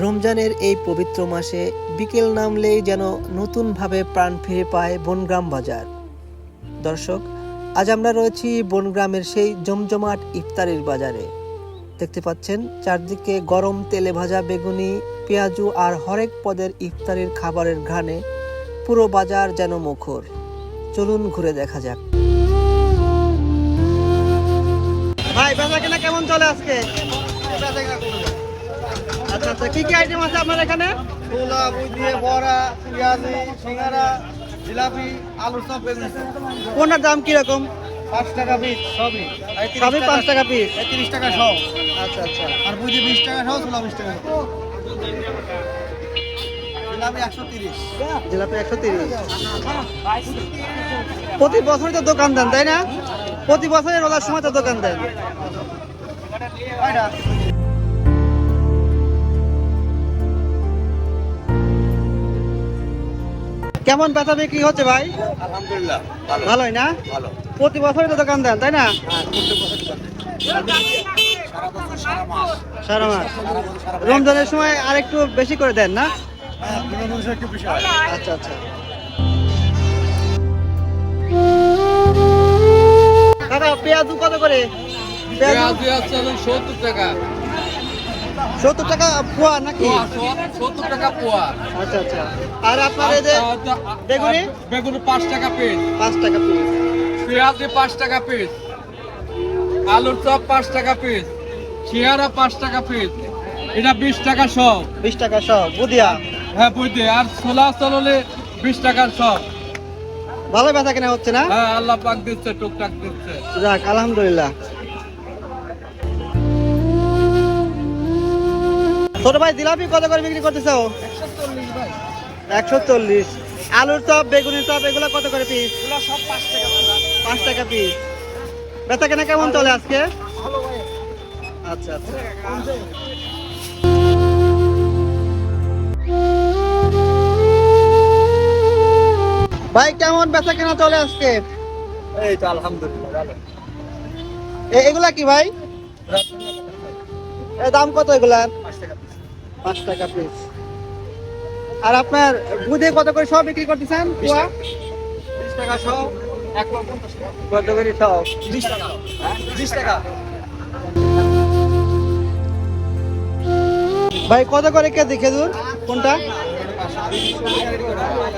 রমজানের এই পবিত্র মাসে বিকেল নামলেই যেন নতুনভাবে প্রাণ ফিরে পায় বনগ্রাম বাজার। দর্শক, আজ আমরা রয়েছি বনগ্রামের সেই জমজমাট ইফতারির বাজারে। দেখতে পাচ্ছেন চারদিকে গরম তেলে ভাজা বেগুনি, পেঁয়াজু আর হরেক পদের ইফতারির খাবারের ঘ্রাণে পুরো বাজার যেন মুখর। চলুন ঘুরে দেখা যাক। ভাই, বেচা কেনা কেমন চলে আজকে? আচ্ছা আচ্ছা, কি কি আইটেম আছে আপনার এখানে? ছোলা, বুঝিয়ে, বড়া, পেঁয়াজি, সিঙ্গারা, জিলাপি, আলুর চপ, বেগুনি চপ। কোনটার দাম কিরকম? 5 টাকা পিস সবই। সবই 5 টাকা পিস? 30 টাকা সব। আচ্ছা আচ্ছা। আর বুঝি 20 টাকা সব, ছোলা 20 টাকা সব। জিলাপি 130। জিলাপি 130। প্রতি বছরই তো দোকান দেন, তাই না? প্রতি বছরের রোজার সময় তো দোকান দেন। কয়টা? কেমন বেচা বিক্রি হচ্ছে ভাই? আলহামদুলিল্লাহ ভালো। ভালোই না? ভালো। প্রতি বছরই তো দোকান দেন, তাই না? সারা মাস। রমজানের সময় আর একটু বেশি করে দেন না? হ্যাঁ, বিনোদনের একটু বিষয়। আচ্ছা আচ্ছা। কাকা, পেঁয়াজু কত করে? পেঁয়াজু আছে 70 টাকা 70 টাকা পোয়া নাকি? 70 টাকা পোয়া। আচ্ছা আচ্ছা। আর আপনার এই যে বেগুনি? বেগুনি 5 টাকা পিস, 5 টাকা পিস। পেঁয়াজি 5 টাকা পিস, আলুর চপ 5 টাকা পিস, সিঙ্গারা 5 টাকা পিস। এটা 20 টাকা সব। 20 টাকা সব বুদিয়া? হ্যাঁ বুঝতে। আর ছোলা চললে 20 টাকার সব। ভালো বেচা কেনা হচ্ছে না? হ্যাঁ, আল্লাহ পাক দিচ্ছে, টুকটাক দিচ্ছে। যাক, আলহামদুলিল্লাহ। ছোট ভাই, জিলাপি কত করে বিক্রি করতেছো? 140 ভাই। 140। আলুর চপ, বেগুনের চপ এগুলো কত করে পিস? এগুলো সব 5 টাকা। 5 টাকা পিস। বেচা কেনা কেমন চলে আজকে? ভালো ভাই। আচ্ছা আচ্ছা। ভাই, কেমন বেচা কেনা চলে আজকে? এই তো আলহামদুলিল্লাহ ভালো। এগুলা কি ভাই? এর দাম কত এগুলার? 5 টাকা পিস। 5 টাকা পিস। আর আপনার বুধে কত করে সব বিক্রি করতেছেন? পোয়া 20 টাকা সব। 1 লক্ষ 50 টাকা। কত করে সব? 20 টাকা। হ্যাঁ 20 টাকা। ভাই, কত করে কেজি খেজুর? কোনটা?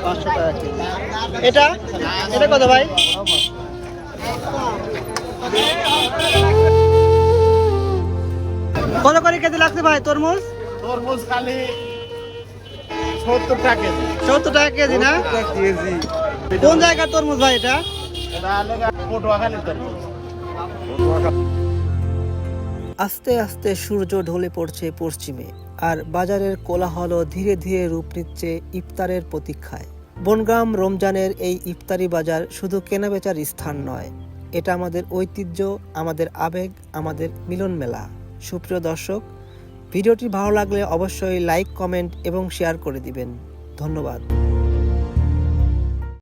500 টাকা কেজি। এটা এটা কত ভাই? কত করে কেজি লাগছে ভাই তরমুজ? তরমুজ খালি 70 টাকা কেজি। 70 টাকা কেজি না? কেজি। কোন জায়গার তরমুজ ভাই এটা? এটা আলাদা পটুয়াখালীর তরমুজ। আস্তে আস্তে সূর্য ঢলে পড়ছে পশ্চিমে, আর বাজারের কোলাহল ধীরে ধীরে রূপ নিচ্ছে ইফতারের প্রতীক্ষায়। বনগ্রাম রমজানের এই ইফতারি বাজার শুধু কেনাবেচার স্থান নয়, এটা আমাদের ঐতিহ্য, আমাদের আবেগ, আমাদের মিলন মেলা। সুপ্রিয় দর্শক, ভিডিওটি ভালো লাগলে অবশ্যই লাইক, কমেন্ট এবং শেয়ার করে দিবেন। ধন্যবাদ।